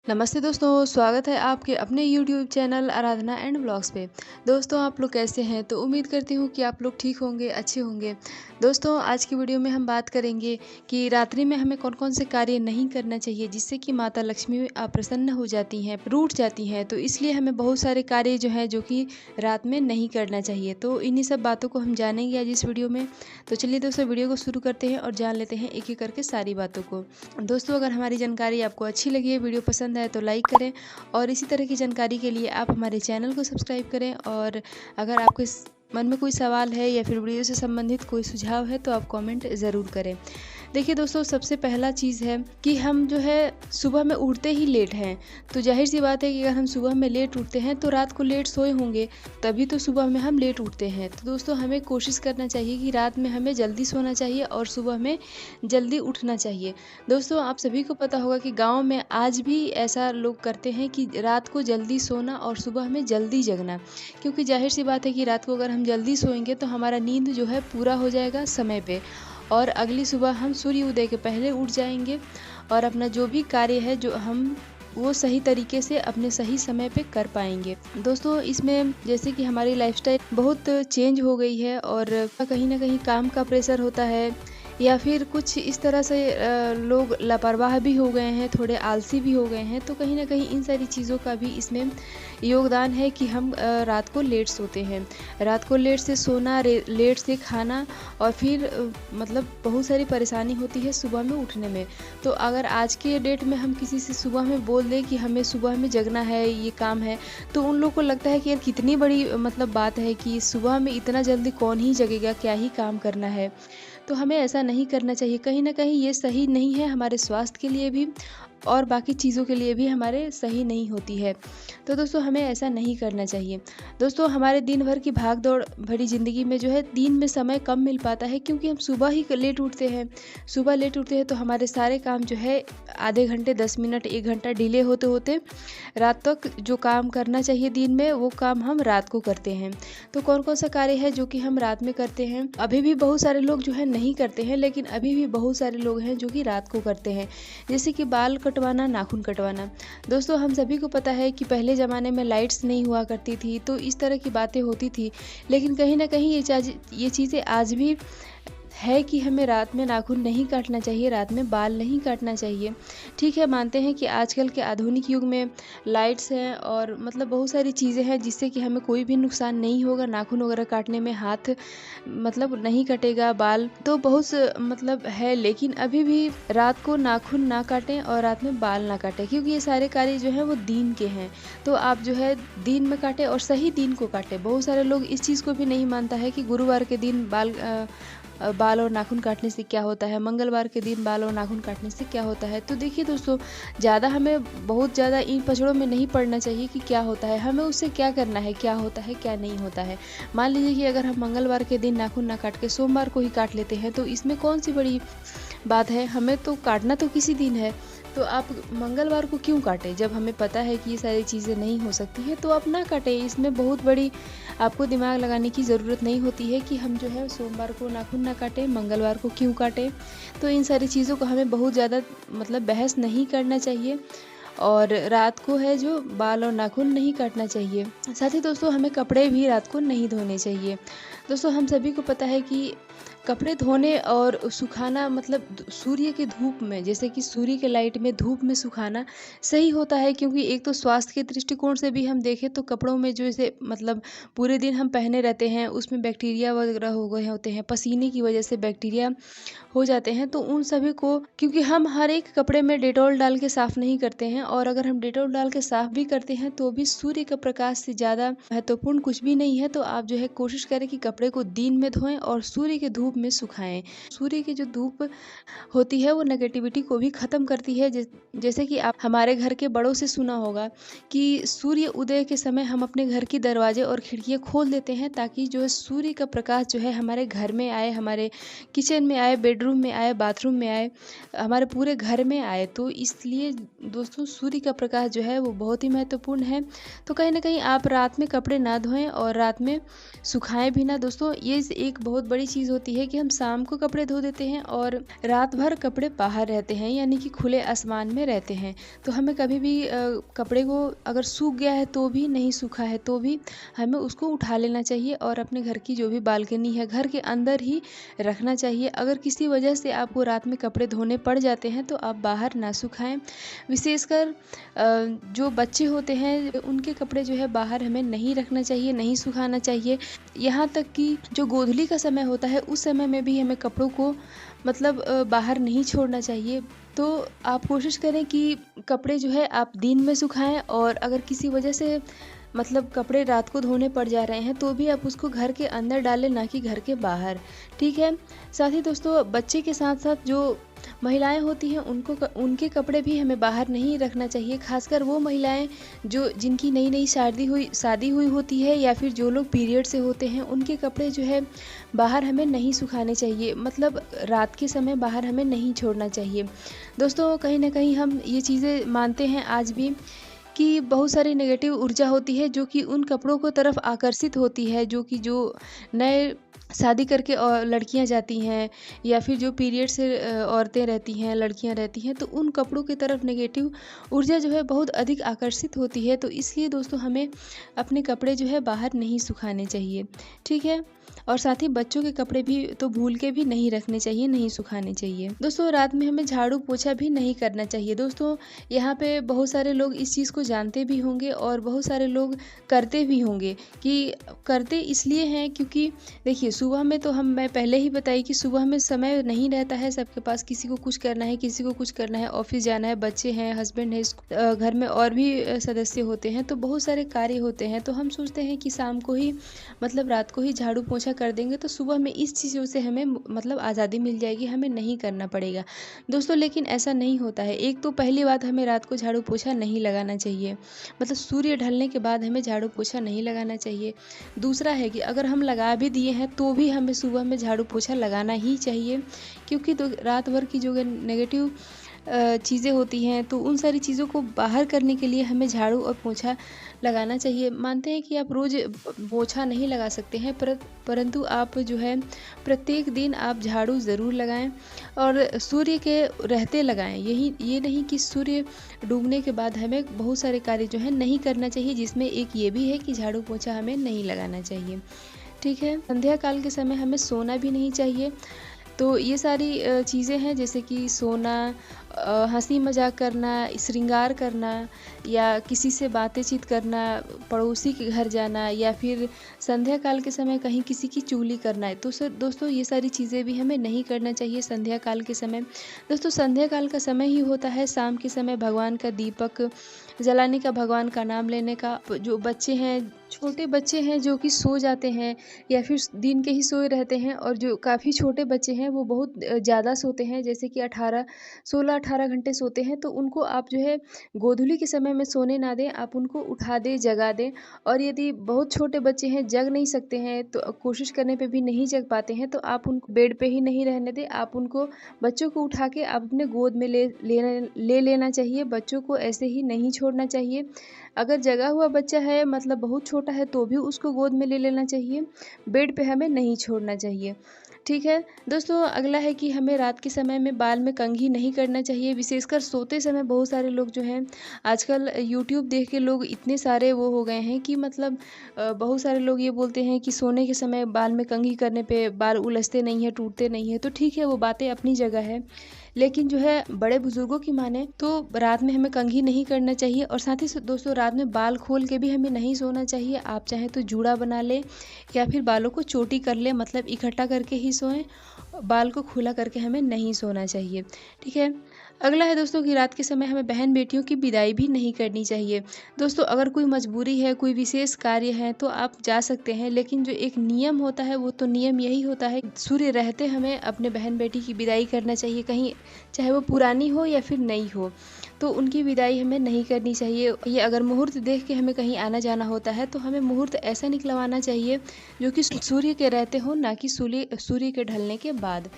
नमस्ते दोस्तों, स्वागत है आपके अपने YouTube channel Aradhana and vlogs पे। दोस्तों आप लोग कैसे हैं? तो उम्मीद करती हूँ कि आप लोग ठीक होंगे, अच्छे होंगे। दोस्तों आज की वीडियो में हम बात करेंगे कि रात्रि में हमें कौन कौन से कार्य नहीं करना चाहिए जिससे कि माता लक्ष्मी अप्रसन्न हो जाती हैं, रूठ जाती हैं। तो इसलिए हमें बहुत सारे कार्य जो हैं जो कि रात में नहीं करना चाहिए। तो इन्हीं सब बातों को हम जानेंगे आज इस वीडियो में। तो चलिए दोस्तों वीडियो को शुरू करते हैं और जान लेते हैं एक एक करके सारी बातों को। दोस्तों अगर हमारी जानकारी आपको अच्छी लगी है, वीडियो पसंद है तो लाइक करें और इसी तरह की जानकारी के लिए आप हमारे चैनल को सब्सक्राइब करें। और अगर आपके मन में कोई सवाल है या फिर वीडियो से संबंधित कोई सुझाव है तो आप कमेंट ज़रूर करें। देखिए दोस्तों, सबसे पहला चीज़ है कि हम जो है सुबह में उठते ही लेट हैं। तो जाहिर सी बात है कि अगर हम सुबह में लेट उठते हैं तो रात को लेट सोए होंगे, तभी तो सुबह में हम लेट उठते हैं। तो दोस्तों हमें कोशिश करना चाहिए कि रात में हमें जल्दी सोना चाहिए और सुबह में जल्दी उठना चाहिए। दोस्तों आप सभी को पता होगा कि गाँव में आज भी ऐसा लोग करते हैं कि रात को जल्दी सोना और सुबह में जल्दी जगना, क्योंकि जाहिर सी बात है कि रात को अगर हम जल्दी सोएंगे तो हमारा नींद जो है पूरा हो जाएगा समय पे और अगली सुबह हम सूर्य उदय के पहले उठ जाएंगे और अपना जो भी कार्य है जो हम वो सही तरीके से अपने सही समय पे कर पाएंगे। दोस्तों इसमें जैसे कि हमारी लाइफस्टाइल बहुत चेंज हो गई है और कहीं ना कहीं काम का प्रेशर होता है या फिर कुछ इस तरह से लोग लापरवाह भी हो गए हैं, थोड़े आलसी भी हो गए हैं। तो कहीं ना कहीं इन सारी चीज़ों का भी इसमें योगदान है कि हम रात को लेट सोते हैं। रात को लेट से सोना, लेट से खाना और फिर मतलब बहुत सारी परेशानी होती है सुबह में उठने में। तो अगर आज के डेट में हम किसी से सुबह में बोल दें कि हमें सुबह में जगना है, ये काम है, तो उन लोगों को लगता है कि यार कितनी बड़ी मतलब बात है कि सुबह में इतना जल्दी कौन ही जगेगा, क्या ही काम करना है। तो हमें ऐसा नहीं करना चाहिए। कहीं ना कहीं ये सही नहीं है हमारे स्वास्थ्य के लिए भी और बाकी चीज़ों के लिए भी हमारे सही नहीं होती है। तो दोस्तों हमें ऐसा नहीं करना चाहिए। दोस्तों हमारे दिन भर की भाग दौड़ भरी ज़िंदगी में जो है दिन में समय कम मिल पाता है, क्योंकि हम सुबह ही लेट उठते हैं। सुबह लेट उठते हैं तो हमारे सारे काम जो है आधे घंटे, 10 मिनट, 1 घंटा डिले होते होते रात तक जो काम करना चाहिए दिन में वो काम हम रात को करते हैं। तो कौन कौन सा कार्य है जो कि हम रात में करते हैं? अभी भी बहुत सारे लोग जो है नहीं करते हैं, लेकिन अभी भी बहुत सारे लोग हैं जो कि रात को करते हैं, जैसे कि बाल कटवाना, नाखून कटवाना। दोस्तों हम सभी को पता है कि पहले ज़माने में लाइट्स नहीं हुआ करती थी, तो इस तरह की बातें होती थी। लेकिन कहीं ना कहीं ये चीज़ें आज भी है कि हमें रात में नाखून नहीं काटना चाहिए, रात में बाल नहीं काटना चाहिए। ठीक है, मानते हैं कि आजकल के आधुनिक युग में लाइट्स हैं और मतलब बहुत सारी चीज़ें हैं जिससे कि हमें कोई भी नुकसान नहीं होगा। नाखून वगैरह काटने में हाथ मतलब नहीं कटेगा, बाल तो बहुत मतलब है, लेकिन अभी भी रात को नाखून ना काटें और रात में बाल ना काटें, क्योंकि ये सारे कार्य जो हैं वो दिन के हैं। तो आप जो है दिन में काटें और सही दिन को काटें। बहुत सारे लोग इस चीज़ को भी नहीं मानता है कि गुरुवार के दिन बाल और नाखून काटने से क्या होता है, मंगलवार के दिन बाल और नाखून काटने से क्या होता है। तो देखिए दोस्तों, हमें बहुत ज़्यादा इन पचड़ों में नहीं पड़ना चाहिए कि क्या होता है, हमें उससे क्या करना है, क्या होता है क्या नहीं होता है। मान लीजिए कि अगर हम मंगलवार के दिन नाखून ना काट के सोमवार को ही काट लेते हैं तो इसमें कौन सी बड़ी बात है? हमें तो काटना तो किसी दिन है, तो आप मंगलवार को क्यों काटें? जब हमें पता है कि ये सारी चीज़ें नहीं हो सकती हैं तो आप ना काटें। इसमें बहुत बड़ी आपको दिमाग लगाने की ज़रूरत नहीं होती है कि हम जो है सोमवार को नाखून ना काटें, मंगलवार को क्यों काटें। तो इन सारी चीज़ों को हमें बहुत ज़्यादा मतलब बहस नहीं करना चाहिए और रात को है जो बाल और नाखून नहीं काटना चाहिए। साथ ही दोस्तों हमें कपड़े भी रात को नहीं धोने चाहिए। दोस्तों हम सभी को पता है कि कपड़े धोने और सुखाना मतलब सूर्य की धूप में, जैसे कि सूर्य के लाइट में धूप में सुखाना सही होता है, क्योंकि एक तो स्वास्थ्य के दृष्टिकोण से भी हम देखें तो कपड़ों में जो जैसे मतलब पूरे दिन हम पहने रहते हैं उसमें बैक्टीरिया वगैरह हो गए होते हैं, पसीने की वजह से बैक्टीरिया हो जाते हैं। तो उन सभी को, क्योंकि हम हर एक कपड़े में डेटॉल डाल के साफ़ नहीं करते हैं, और अगर हम डेटॉल डाल के साफ़ भी करते हैं तो भी सूर्य का प्रकाश से ज़्यादा महत्वपूर्ण कुछ भी नहीं है। तो आप जो है कोशिश करें कि कपड़े को दिन में धोएं और सूर्य के धूप में सुखाएं। सूर्य की जो धूप होती है वो नेगेटिविटी को भी ख़त्म करती है। जैसे कि आप हमारे घर के बड़ों से सुना होगा कि सूर्य उदय के समय हम अपने घर की दरवाजे और खिड़कियाँ खोल देते हैं, ताकि जो है सूर्य का प्रकाश जो है हमारे घर में आए, हमारे किचन में आए, बेडरूम में आए, बाथरूम में आए, हमारे पूरे घर में आए। तो इसलिए दोस्तों सूर्य का प्रकाश जो है वो बहुत ही महत्वपूर्ण है। तो कहीं ना कहीं आप रात में कपड़े ना धोएं और रात में सुखाएं भी ना। दोस्तों ये एक बहुत बड़ी चीज़ होती है कि हम शाम को कपड़े धो देते हैं और रात भर कपड़े बाहर रहते हैं, यानी कि खुले आसमान में रहते हैं। तो हमें कभी भी कपड़े को अगर सूख गया है तो भी, नहीं सूखा है तो भी, हमें उसको उठा लेना चाहिए और अपने घर की जो भी बालकनी है घर के अंदर ही रखना चाहिए। अगर किसी वजह से आपको रात में कपड़े धोने पड़ जाते हैं तो आप बाहर ना सुखाएं। विशेषकर जो बच्चे होते हैं उनके कपड़े जो है बाहर हमें नहीं रखना चाहिए, नहीं सुखाना चाहिए। यहाँ तक कि जो गोधूली का समय होता है उस समय में भी हमें कपड़ों को मतलब बाहर नहीं छोड़ना चाहिए। तो आप कोशिश करें कि कपड़े जो है आप दिन में सुखाएं, और अगर किसी वजह से मतलब कपड़े रात को धोने पड़ जा रहे हैं तो भी आप उसको घर के अंदर डालें, ना कि घर के बाहर। ठीक है। साथ ही दोस्तों, बच्चे के साथ साथ जो महिलाएं होती हैं उनके कपड़े भी हमें बाहर नहीं रखना चाहिए। खासकर वो महिलाएं जो जिनकी नई नई शादी हुई होती है, या फिर जो लोग पीरियड से होते हैं, उनके कपड़े जो है बाहर हमें नहीं सुखाने चाहिए। मतलब रात के समय बाहर हमें नहीं छोड़ना चाहिए। दोस्तों, कहीं ना कहीं हम ये चीज़ें मानते हैं आज भी कि बहुत सारी नेगेटिव ऊर्जा होती है जो कि उन कपड़ों को तरफ आकर्षित होती है, जो नए शादी करके और लड़कियां जाती हैं, या फिर जो पीरियड से औरतें रहती हैं, लड़कियां रहती हैं, तो उन कपड़ों की तरफ नेगेटिव ऊर्जा जो है बहुत अधिक आकर्षित होती है। तो इसलिए दोस्तों, हमें अपने कपड़े जो है बाहर नहीं सुखाने चाहिए। ठीक है। और साथ ही बच्चों के कपड़े भी तो भूल के भी नहीं रखने चाहिए, नहीं सुखाने चाहिए। दोस्तों, रात में हमें झाड़ू पोछा भी नहीं करना चाहिए। दोस्तों, यहाँ पे बहुत सारे लोग इस चीज़ को जानते भी होंगे और बहुत सारे लोग करते भी होंगे। कि करते इसलिए हैं क्योंकि देखिए, सुबह में तो मैं पहले ही बताई कि सुबह में समय नहीं रहता है सबके पास, किसी को कुछ करना है, किसी को कुछ करना है, ऑफिस जाना है, बच्चे हैं, हस्बैंड है, घर में और भी सदस्य होते हैं, तो बहुत सारे कार्य होते हैं। तो हम सोचते हैं कि शाम को ही मतलब रात को ही झाड़ू पोछा कर देंगे तो सुबह में इस चीज़ों से हमें मतलब आज़ादी मिल जाएगी, हमें नहीं करना पड़ेगा। दोस्तों, लेकिन ऐसा नहीं होता है। एक तो पहली बात, हमें रात को झाड़ू पोछा नहीं लगाना चाहिए, मतलब सूर्य ढलने के बाद हमें झाड़ू पोछा नहीं लगाना चाहिए। दूसरा है कि अगर हम लगा भी दिए हैं तो भी हमें सुबह में झाड़ू पोछा लगाना ही चाहिए, क्योंकि तो रात भर की जो नेगेटिव चीज़ें होती हैं तो उन सारी चीज़ों को बाहर करने के लिए हमें झाड़ू और पोछा लगाना चाहिए। मानते हैं कि आप रोज़ पोछा नहीं लगा सकते हैं, परंतु आप जो है प्रत्येक दिन आप झाड़ू ज़रूर लगाएं, और सूर्य के रहते लगाएं। ये नहीं कि सूर्य डूबने के बाद हमें बहुत सारे कार्य जो है नहीं करना चाहिए, जिसमें एक ये भी है कि झाड़ू पोछा हमें नहीं लगाना चाहिए। ठीक है। संध्या काल के समय हमें सोना भी नहीं चाहिए। तो ये सारी चीज़ें हैं, जैसे कि सोना, हंसी मजाक करना, श्रृंगार करना, या किसी से बातचीत करना, पड़ोसी के घर जाना, या फिर संध्या काल के समय कहीं किसी की चुगली करना है। तो दोस्तों, ये सारी चीज़ें भी हमें नहीं करना चाहिए संध्या काल के समय। दोस्तों, संध्या काल का समय ही होता है शाम के समय भगवान का दीपक जलाने का, भगवान का नाम लेने का। जो बच्चे हैं, छोटे बच्चे हैं जो कि सो जाते हैं या फिर दिन के ही सोए रहते हैं, और जो काफ़ी छोटे बच्चे हैं वो बहुत ज़्यादा सोते हैं, जैसे कि 16-18 घंटे सोते हैं, तो उनको आप जो है गोधूली के समय में सोने ना दें, आप उनको उठा दें, जगा दें। और यदि बहुत छोटे बच्चे हैं, जग नहीं सकते हैं, तो कोशिश करने पे भी नहीं जग पाते हैं, तो आप उनको बेड पे ही नहीं रहने दें, आप उनको, बच्चों को उठा के आप अपने गोद में ले लेना चाहिए। बच्चों को ऐसे ही नहीं छोड़ना चाहिए। अगर जगा हुआ बच्चा है, मतलब बहुत छोटा है, तो भी उसको गोद में ले लेना चाहिए, बेड पे हमें नहीं छोड़ना चाहिए। ठीक है। दोस्तों, अगला है कि हमें रात के समय में बाल में कंघी नहीं करना चाहिए। विशेषकर सोते समय बहुत सारे लोग जो हैं आजकल यूट्यूब देख के लोग इतने सारे वो हो गए हैं कि मतलब बहुत सारे लोग ये बोलते हैं कि सोने के समय बाल में कंघी करने पे बाल उलझते नहीं है, टूटते नहीं है। तो ठीक है, वो बातें अपनी जगह है, लेकिन जो है बड़े बुजुर्गों की माने तो रात में हमें कंघी नहीं करना चाहिए। और साथ ही दोस्तों, रात में बाल खोल के भी हमें नहीं सोना चाहिए। आप चाहें तो जूड़ा बना लें या फिर बालों को चोटी कर लें, मतलब इकट्ठा करके ही सोएं, बाल को खुला करके हमें नहीं सोना चाहिए। ठीक है। अगला है दोस्तों कि रात के समय हमें बहन बेटियों की विदाई भी नहीं करनी चाहिए। दोस्तों, अगर कोई मजबूरी है, कोई विशेष कार्य है, तो आप जा सकते हैं, लेकिन जो एक नियम होता है वो तो नियम यही होता है, सूर्य रहते हमें अपने बहन बेटी की विदाई करना चाहिए, कहीं चाहे वो पुरानी हो या फिर नई हो, तो उनकी विदाई हमें नहीं करनी चाहिए। ये अगर मुहूर्त देख के हमें कहीं आना जाना होता है तो हमें मुहूर्त ऐसा निकलवाना चाहिए जो कि सूर्य के रहते हो, ना कि सूर्य के ढलने के बाद।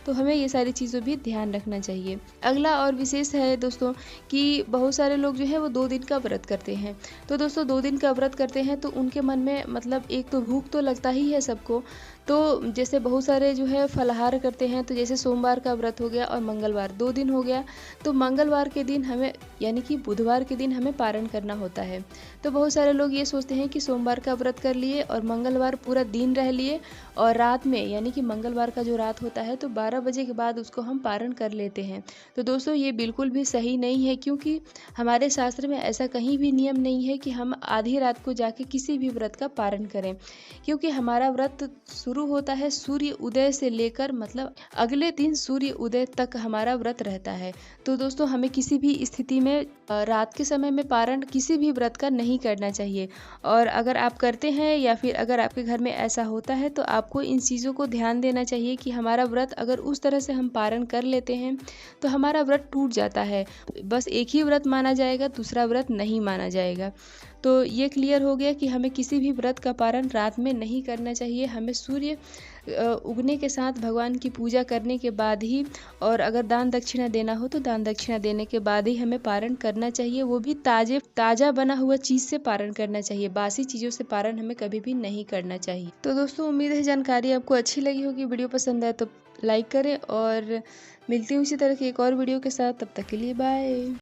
तो हमें ये सारी चीज़ों भी ध्यान रखना चाहिए। अगला और विशेष है दोस्तों कि बहुत सारे लोग जो है वो 2 दिन का व्रत करते हैं। तो दोस्तों 2 दिन का व्रत करते हैं तो उनके मन में मतलब एक तो भूख तो लगता ही है सबको। तो जैसे बहुत सारे जो है फलाहार करते हैं, तो जैसे सोमवार का व्रत हो गया और मंगलवार 2 दिन हो गया। तो मंगलवार के दिन हमें यानी कि बुधवार के दिन हमें पारण करना होता है। तो बहुत सारे लोग ये सोचते हैं कि सोमवार का व्रत कर लिए और मंगलवार पूरा दिन रह लिए और रात में यानी कि मंगलवार का जो रात होता है तो 12 बजे के बाद उसको हम पारण कर लेते हैं। तो दोस्तों ये बिल्कुल भी सही नहीं है, क्योंकि हमारे शास्त्र में ऐसा कहीं भी नियम नहीं है कि हम आधी रात को जाके किसी भी व्रत का पारण करें, क्योंकि हमारा व्रत शुरू होता है सूर्य उदय से लेकर मतलब अगले दिन सूर्य उदय तक हमारा व्रत रहता है। तो दोस्तों हमें किसी भी स्थिति में रात के समय में पारण किसी भी व्रत का नहीं करना चाहिए। और अगर आप करते हैं या फिर अगर आपके घर में ऐसा होता है तो आपको इन चीज़ों को ध्यान देना चाहिए कि हमारा व्रत अगर उस तरह से हम पारण कर लेते हैं तो हमारा व्रत टूट जाता है। बस एक ही व्रत माना जाएगा, दूसरा व्रत नहीं माना जाएगा। तो ये क्लियर हो गया कि हमें किसी भी व्रत का पारण रात में नहीं करना चाहिए। हमें सूर्य उगने के साथ भगवान की पूजा करने के बाद ही, और अगर दान दक्षिणा देना हो तो दान दक्षिणा देने के बाद ही हमें पारण करना चाहिए। वो भी ताज़ा बना हुआ चीज़ से पारण करना चाहिए, बासी चीज़ों से पारण हमें कभी भी नहीं करना चाहिए। तो दोस्तों उम्मीद है जानकारी आपको अच्छी लगी होगी। वीडियो पसंद आए तो लाइक करें और मिलती हूँ इसी तरह की एक और वीडियो के साथ। तब तक के लिए बाय।